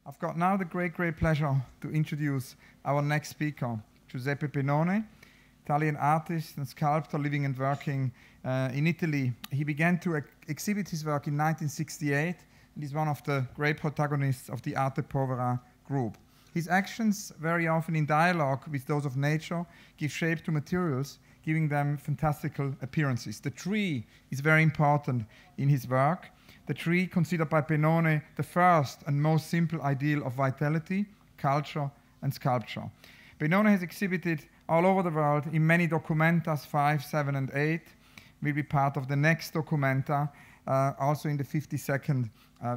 I've got now the great pleasure to introduce our next speaker, Giuseppe Penone, Italian artist and sculptor living and working in Italy. He began to exhibit his work in 1968 and is one of the great protagonists of the Arte Povera group. His actions, very often in dialogue with those of nature, give shape to materials, giving them fantastical appearances. The tree is very important in his work. The tree considered by Penone the first and most simple ideal of vitality, culture and sculpture. Penone has exhibited all over the world in many documentas, 5, 7 and 8, will be part of the next documenta, also in the 52nd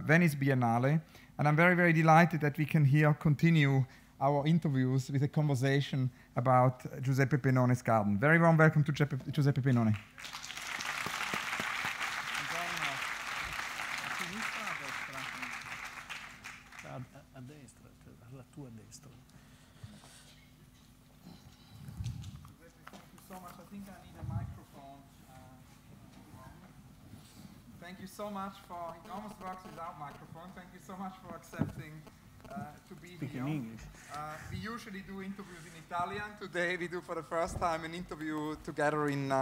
Venice Biennale. And I'm very, very delighted that we can here continue our interviews with a conversation about Giuseppe Penone's garden. Very warm welcome to Giuseppe Penone. A destra, alla tua destra. Thank you so much. I think I need a microphone. Thank you so much for, it almost works without microphone. Thank you so much for accepting to be Speak here. in English. We usually do interviews in Italian. Today we do for the first time an interview together in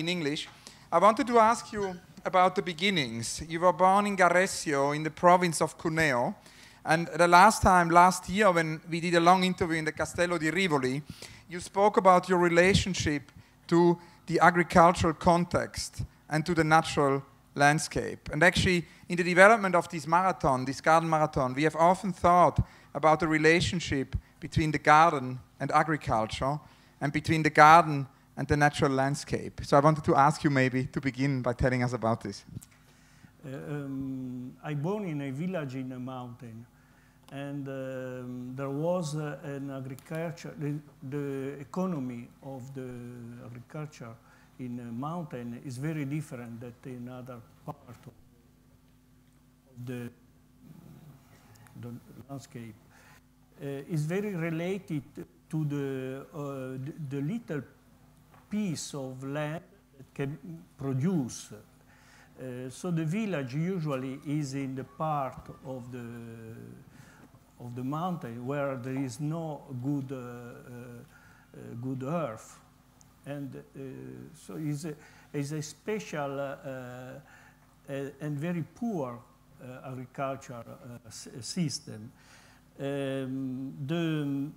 English. I wanted to ask you about the beginnings. You were born in Garessio in the province of Cuneo. And the last year, when we did a long interview in the Castello di Rivoli, you spoke about your relationship to the agricultural context and to the natural landscape. And actually, in the development of this marathon, this garden marathon, we have often thought about the relationship between the garden and agriculture and between the garden and the natural landscape. So I wanted to ask you maybe to begin by telling us about this. I born in a village in a mountain, and there was an agriculture. The economy of the agriculture in a mountain is very different than in other part of the landscape. It's very related to the little piece of land that can produce. So the village usually is in the part of the mountain where there is no good earth, and so is a special and very poor agriculture system. And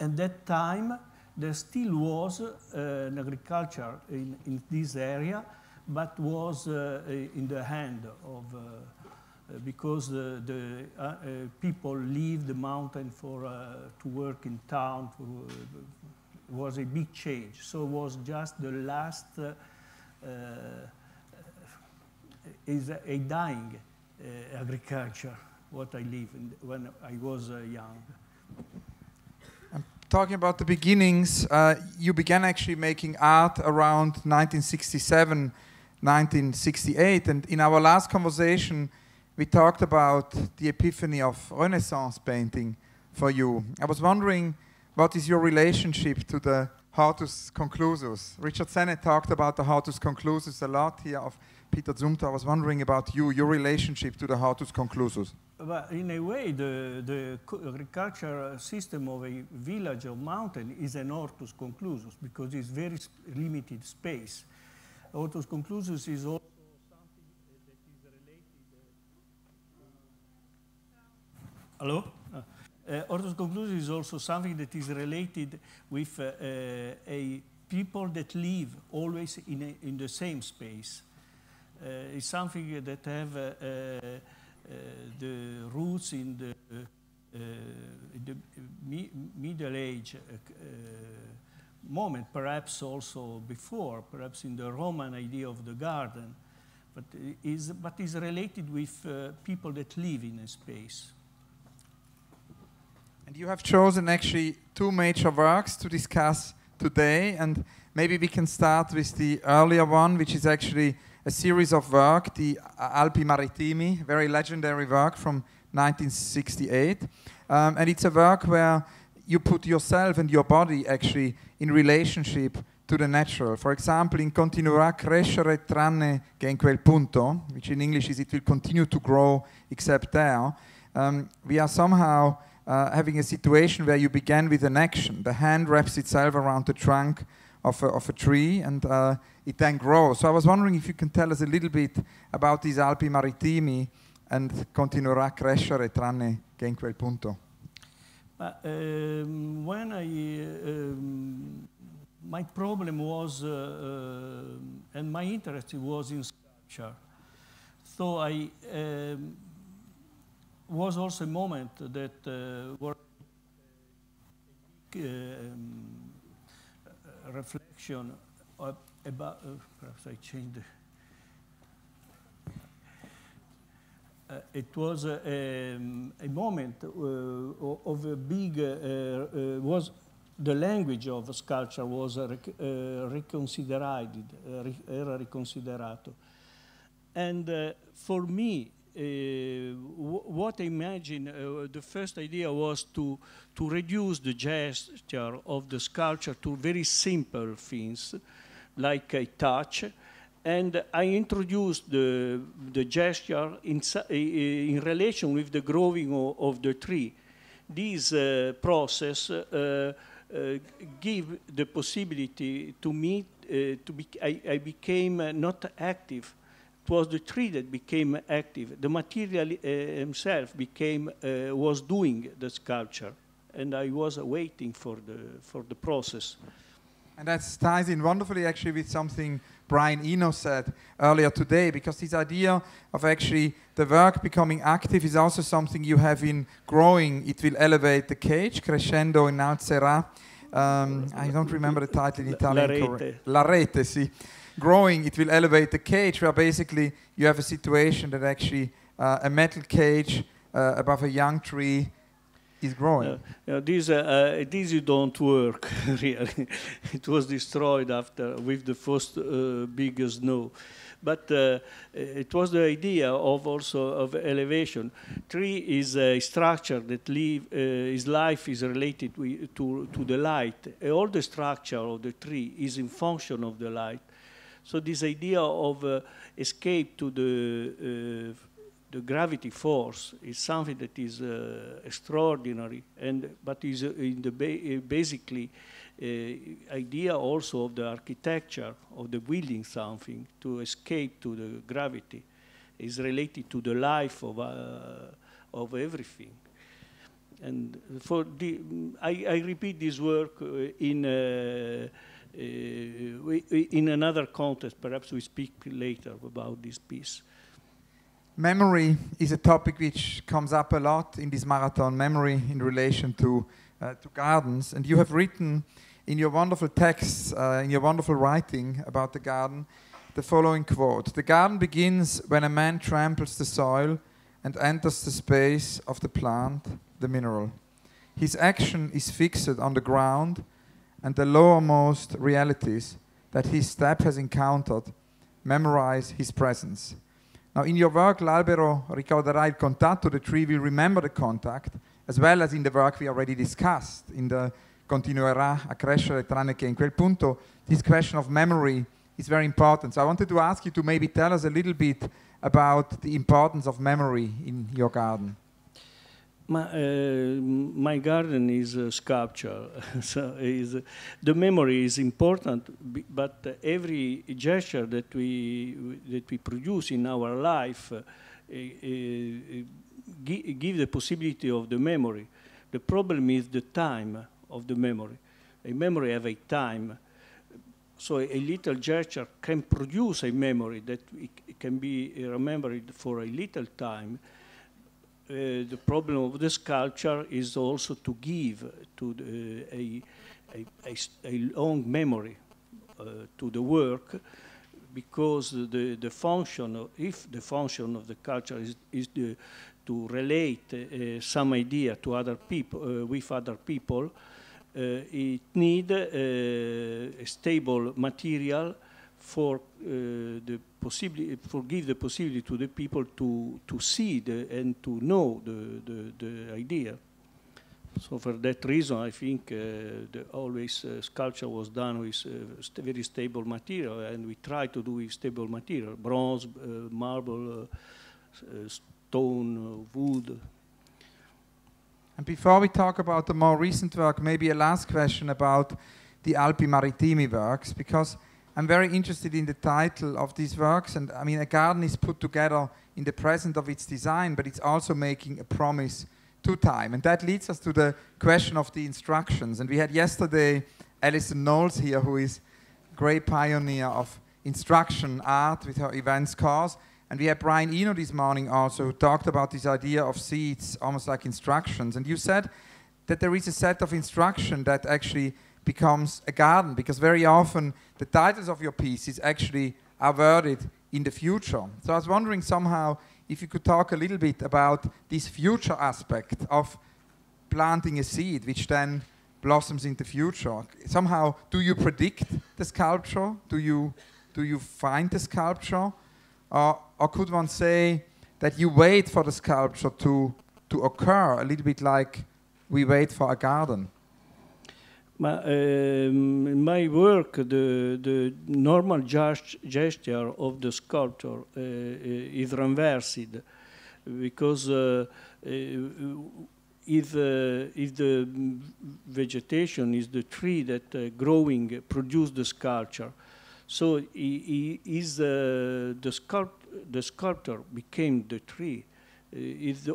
at that time, there still was an agriculture in this area, but was in the hand of, because the people leave the mountain to work in town. It was a big change. So it was just the last, is a dying agriculture, what I lived in when I was young. Talking about the beginnings, you began actually making art around 1967, 1968, and in our last conversation we talked about the epiphany of Renaissance painting for you. I was wondering, what is your relationship to the Hortus Conclusus? Richard Sennett talked about the Hortus Conclusus a lot here of Peter Zumthor. I was wondering about you, your relationship to the Hortus Conclusus. But in a way, the agricultural system of a village or mountain is an hortus conclusus because it's very limited space. Hortus conclusus is also something that is related. Hello? Hortus conclusus is also something that is related with a people that live always in the same space. It's something that have the roots in the Middle Age moment, perhaps also before, perhaps in the Roman idea of the garden, but is related with people that live in a space. And you have chosen actually two major works to discuss today, and maybe we can start with the earlier one, which is actually a series of work, the Alpi Marittimi, very legendary work from 1968. And it's a work where you put yourself and your body actually in relationship to the natural. For example, in continuerà crescere tranne che in quel punto, which in English is it will continue to grow except there, we are somehow having a situation where you began with an action. The hand wraps itself around the trunk of a tree and it then grows. So I was wondering if you can tell us a little bit about these Alpi Marittimi and continuerà crescere tranne che in quel punto. When my problem was, and my interest was in sculpture, so I was also a moment that were reflection about, perhaps I changed. It was a moment of a big, was the language of sculpture was reconsiderated, era riconsiderato. And for me, what I imagine, the first idea was to reduce the gesture of the sculpture to very simple things, like a touch. And I introduced the gesture in relation with the growing of the tree. This process give the possibility to me I became not active. It was the tree that became active. The material himself was doing the sculpture, and I was waiting for the process. And that ties in wonderfully actually with something Brian Eno said earlier today, because this idea of actually the work becoming active is also something you have in growing. It will elevate the cage, crescendo innalzerà. I don't remember the title in Italian. La rete, sì. Growing, it will elevate the cage, where basically you have a situation that actually a metal cage above a young tree is growing. This don't work really. It was destroyed after with the first big snow, but it was the idea of also of elevation. Tree is a structure that his life is related to the light. All the structure of the tree is in function of the light. So this idea of escape to the gravity force is something that is extraordinary, but is in the basically idea also of the architecture of the building something to escape to the gravity is related to the life of everything. And for I repeat this work in another context. Perhaps we speak later about this piece. Memory is a topic which comes up a lot in this marathon, memory in relation to gardens. And you have written in your wonderful texts, in your wonderful writing about the garden, the following quote: "The garden begins when a man tramples the soil and enters the space of the plant, the mineral. His action is fixed on the ground, and the lowermost realities that his step has encountered memorize his presence." Now, in your work, l'albero ricorderà il contatto, the tree will remember the contact, as well as in the work we already discussed, in the continuerà a crescere tranne che in quel punto, this question of memory is very important. So I wanted to ask you to maybe tell us a little bit about the importance of memory in your garden. My garden is a sculpture, so the memory is important. But every gesture that we produce in our life give the possibility of the memory. The problem is the time of the memory. A memory have a time, so a little gesture can produce a memory that it can be remembered for a little time. The problem of the sculpture is also to give to a long memory to the work, because the function, if the function of the culture is to relate some idea to other people with other people, it need a stable material for give the possibility to the people to see and to know the idea. So for that reason, I think always sculpture was done with very stable material, and we try to do with stable material: bronze, marble, stone, wood. And before we talk about the more recent work, maybe a last question about the Alpi Marittimi works, because I'm very interested in the title of these works. And I mean, a garden is put together in the present of its design, but it's also making a promise to time. And that leads us to the question of the instructions. And we had yesterday Alison Knowles here, who is a great pioneer of instruction art with her events course. And we had Brian Eno this morning also, who talked about this idea of seeds, almost like instructions. And you said that there is a set of instruction that actually becomes a garden, because very often the titles of your pieces actually are worded in the future. So I was wondering somehow if you could talk a little bit about this future aspect of planting a seed, which then blossoms in the future. Somehow, do you predict the sculpture? Do you find the sculpture? Or could one say that you wait for the sculpture to occur, a little bit like we wait for a garden? In my work, the normal gesture of the sculptor is reversed, because if the vegetation is the tree that growing produce the sculpture, so the sculptor became the tree.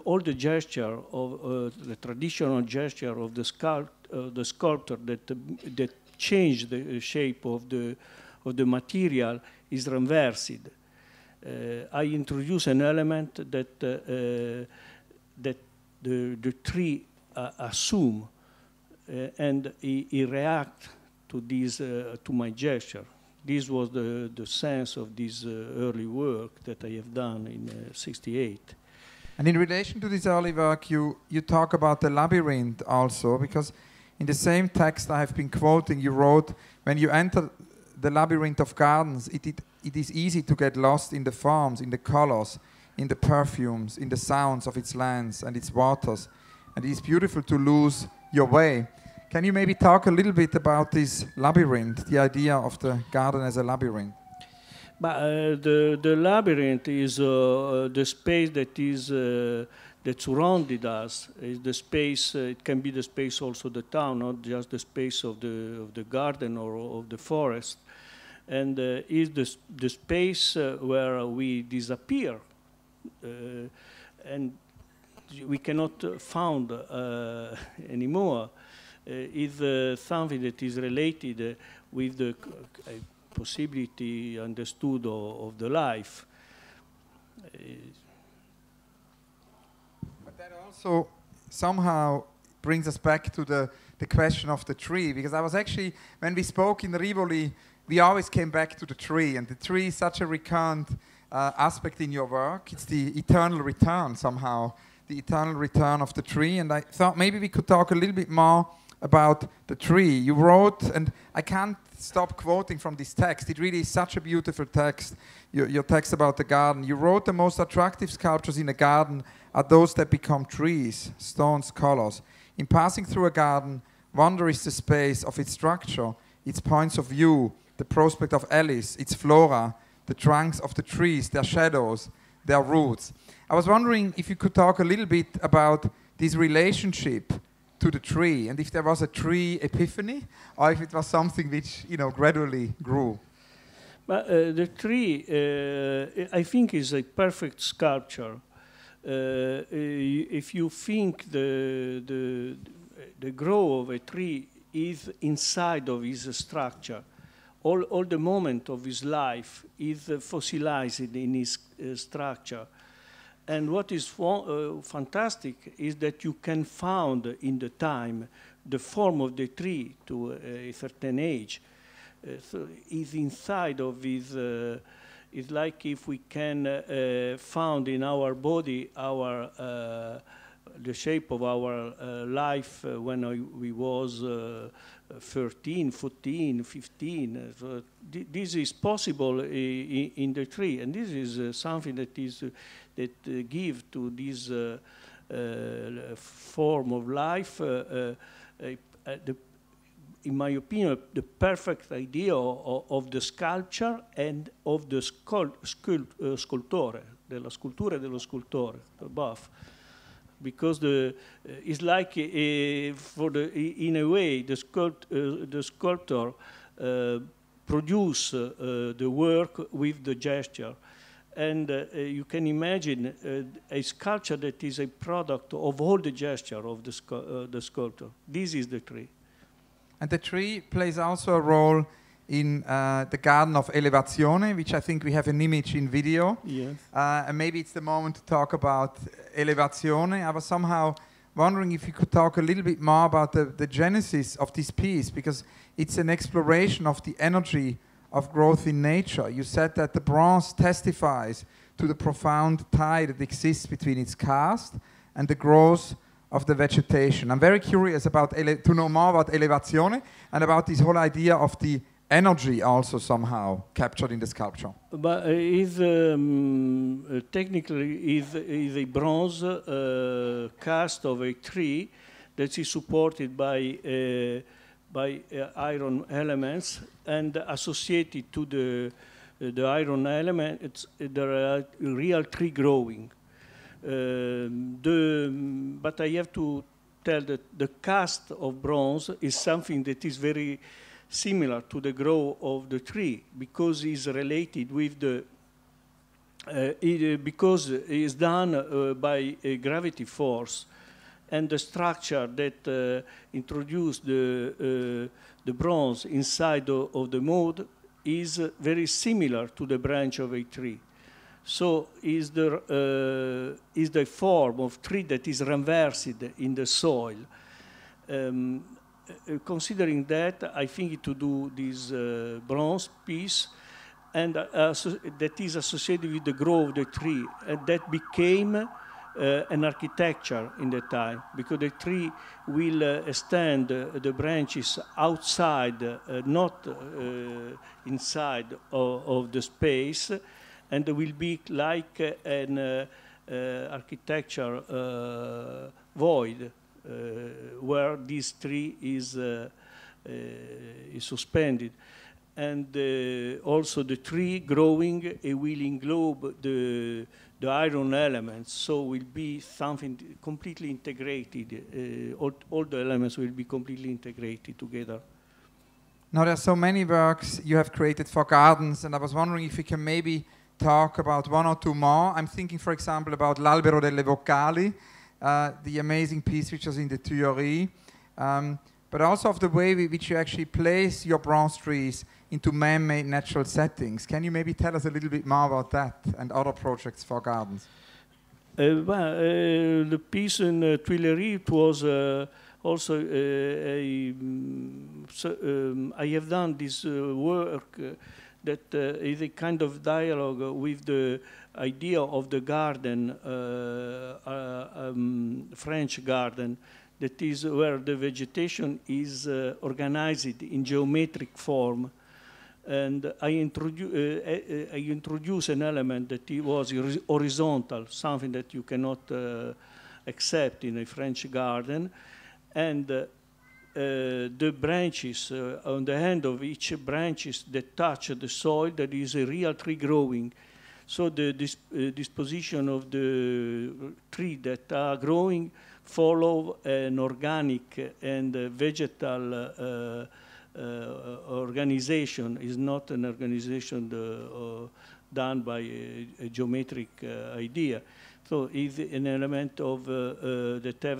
All the gesture of the traditional gesture of the sculptor that changed the shape of the material is reversed. I introduce an element that the tree assume, and he react to this to my gesture. This was the sense of this early work that I have done in '68. And in relation to this early work, you talk about the labyrinth also, because in the same text I have been quoting, you wrote, when you enter the labyrinth of gardens, it is easy to get lost in the forms, in the colors, in the perfumes, in the sounds of its lands and its waters. And it is beautiful to lose your way. Can you maybe talk a little bit about this labyrinth, the idea of the garden as a labyrinth? But the labyrinth is the space that surrounded us. Is the space. It can be the space also the town, not just the space of the garden or of the forest, and is the space where we disappear, and we cannot found anymore. Is something that is related with the possibility understood of the life. But that also somehow brings us back to the question of the tree, because I was actually, when we spoke in Rivoli, we always came back to the tree, and the tree is such a recurrent aspect in your work. It's the eternal return somehow, the eternal return of the tree, and I thought maybe we could talk a little bit more about the tree. You wrote, and I can't stop quoting from this text, it really is such a beautiful text, your text about the garden. You wrote, the most attractive sculptures in a garden are those that become trees, stones, colors. In passing through a garden, wonder is the space of its structure, its points of view, the prospect of Alice, its flora, the trunks of the trees, their shadows, their roots. I was wondering if you could talk a little bit about this relationship to the tree, and if there was a tree epiphany, or if it was something which, gradually grew. But the tree, I think, is a perfect sculpture. If you think the growth of a tree is inside of his structure, all the moment of his life is fossilized in his structure. And what is fantastic is that you can find in the time the form of the tree to a certain age. So it's inside of his, it's like if we can found in our body the shape of our life when we was 13, 14, 15. So this is possible in the tree, and this is something that is that give to this form of life, in my opinion, the perfect idea of the sculpture and of the scultore, della scultura e dello scultore, both. Because it's like, in a way, the sculptor produce the work with the gesture. And you can imagine a sculpture that is a product of all the gesture of the sculptor. This is the tree. And the tree plays also a role in the garden of Elevazione, which I think we have an image in video. Yes. And maybe it's the moment to talk about Elevazione. I was somehow wondering if you could talk a little bit more about the genesis of this piece, because it's an exploration of the energy of growth in nature. You said that the bronze testifies to the profound tie that exists between its cast and the growth of the vegetation. I'm very curious about to know more about Elevazione and about this whole idea of the energy also somehow captured in the sculpture. But technically is a bronze cast of a tree that is supported by iron elements, and associated to the iron element, it's the real tree growing. But I have to tell that the cast of bronze is something that is very similar to the growth of the tree, because it's related with the because it is done by a gravity force, and the structure that introduced the bronze inside of the mold is very similar to the branch of a tree. So is the form of tree that is renversed in the soil. Considering that, I think to do this bronze piece, and that is associated with the growth of the tree, and that became an architecture in the time, because the tree will extend the branches outside, not inside of the space, and will be like an architecture void, where this tree is suspended. And also the tree growing, it will englobe the iron elements, so will be something completely integrated. All the elements will be completely integrated together. Now there are so many works you have created for gardens, and I was wondering if you can maybe talk about one or two more. I'm thinking, for example, about L'Albero delle Vocali, the amazing piece which was in the Tuileries, but also of the way which you actually place your bronze trees into man-made natural settings. Can you maybe tell us a little bit more about that and other projects for gardens? The piece in Tuileries, it was also I have done this work that is a kind of dialogue with the idea of the garden, French garden, that is where the vegetation is organized in geometric form. And I introduce an element that was horizontal, something that you cannot accept in a French garden. And the branches, on the end of each branches that touch the soil, there is a real tree growing. So the disposition of the tree that are growing follow an organic and vegetal organization. Is not an organization done by a geometric idea. So it's an element of that have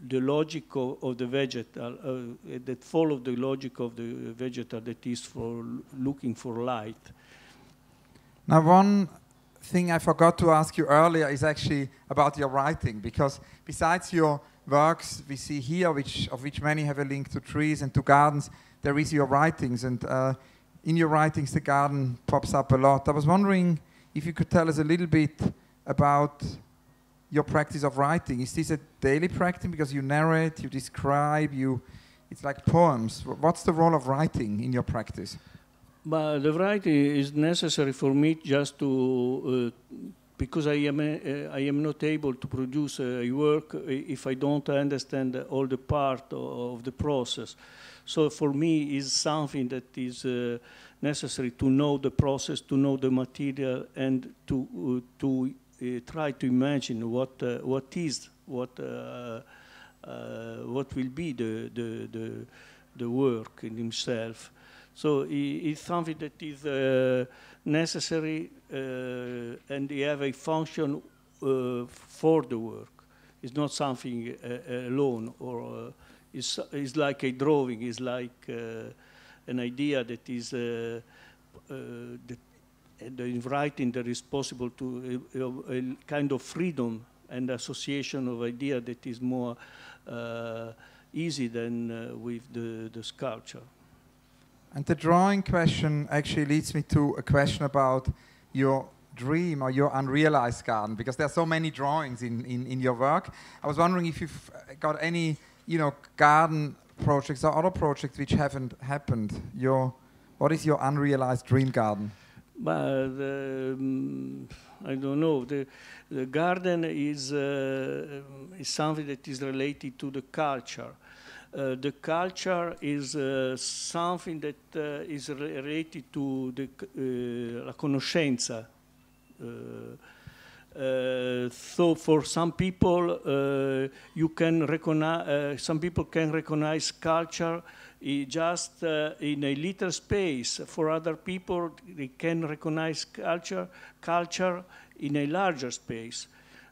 the logic of the vegetal, that follow the logic of the vegetal, that is for looking for light. Now one thing I forgot to ask you earlier is actually about your writing, because besides your works we see here, of which many have a link to trees and to gardens, there is your writings, and in your writings the garden pops up a lot. I was wondering if you could tell us a little bit about your practice of writing. Is this a daily practice, because you narrate, you describe, it's like poems? What's the role of writing in your practice? But the writing is necessary for me just to because I am not able to produce a work if I don't understand all the part of the process. So for me, is something that is necessary to know the process, to know the material, and to try to imagine what will be the work in himself. So it's something that is necessary, and they have a function for the work. It's not something alone, or it's like a drawing. It's like an idea that is the in writing that is possible to a kind of freedom and association of idea that is more easy than with the sculpture. And the drawing question actually leads me to a question about your dream or your unrealized garden, because there are so many drawings in your work. I was wondering if you've got any, garden projects or other projects which haven't happened. What is your unrealized dream garden? But I don't know. The garden is something that is related to the culture. The culture is something that is related to la conoscenza. So for some people, you can recognize. Some people can recognize culture just in a little space. For other people, they can recognize culture in a larger space.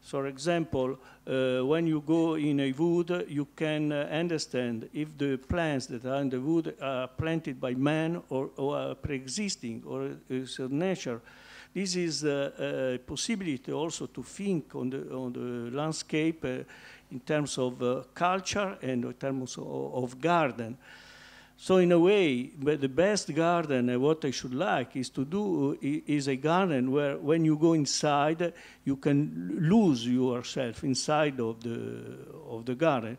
So, for example, when you go in a wood, you can understand if the plants that are in the wood are planted by man or are pre-existing or is nature. This is a possibility also to think on the landscape in terms of culture and in terms of garden. So in a way, the best garden, what I should like is to do is a garden where when you go inside, you can lose yourself inside of the garden.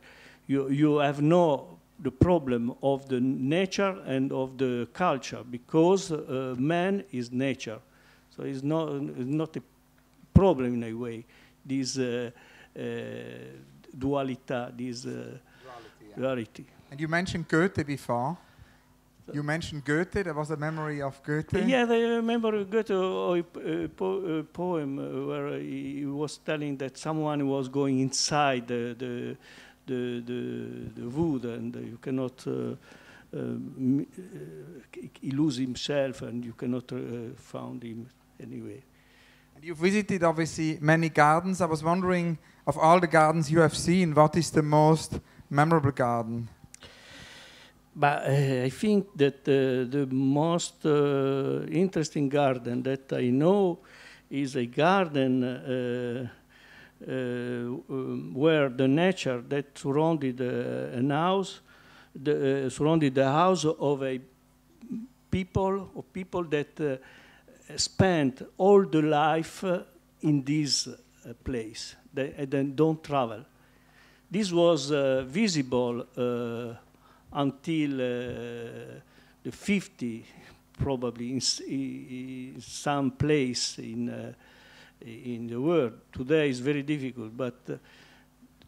You have the problem of the nature and of the culture, because man is nature. So it's not a problem in a way, this duality. And you mentioned Goethe before. You mentioned Goethe. There was a memory of Goethe. Yeah, I remember Goethe, a poem where he was telling that someone was going inside the wood, and you cannot he lose himself, and you cannot find him anyway. And you visited obviously many gardens. I was wondering, of all the gardens you have seen, what is the most memorable garden? But I think that the most interesting garden that I know is a garden where the nature that surrounded an house, surrounded the house of a people that spent all the life in this place. They don't travel. This was visible until the 50, probably in some place in the world. Today is very difficult, but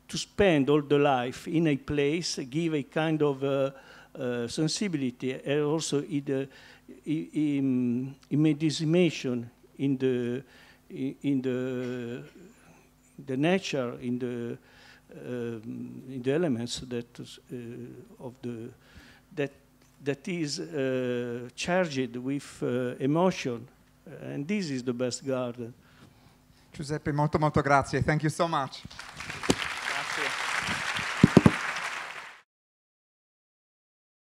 to spend all the life in a place give a kind of sensibility, and also imagination in the nature, in the elements that is charged with emotion, and this is the best garden. Giuseppe, molto grazie. Thank you so much.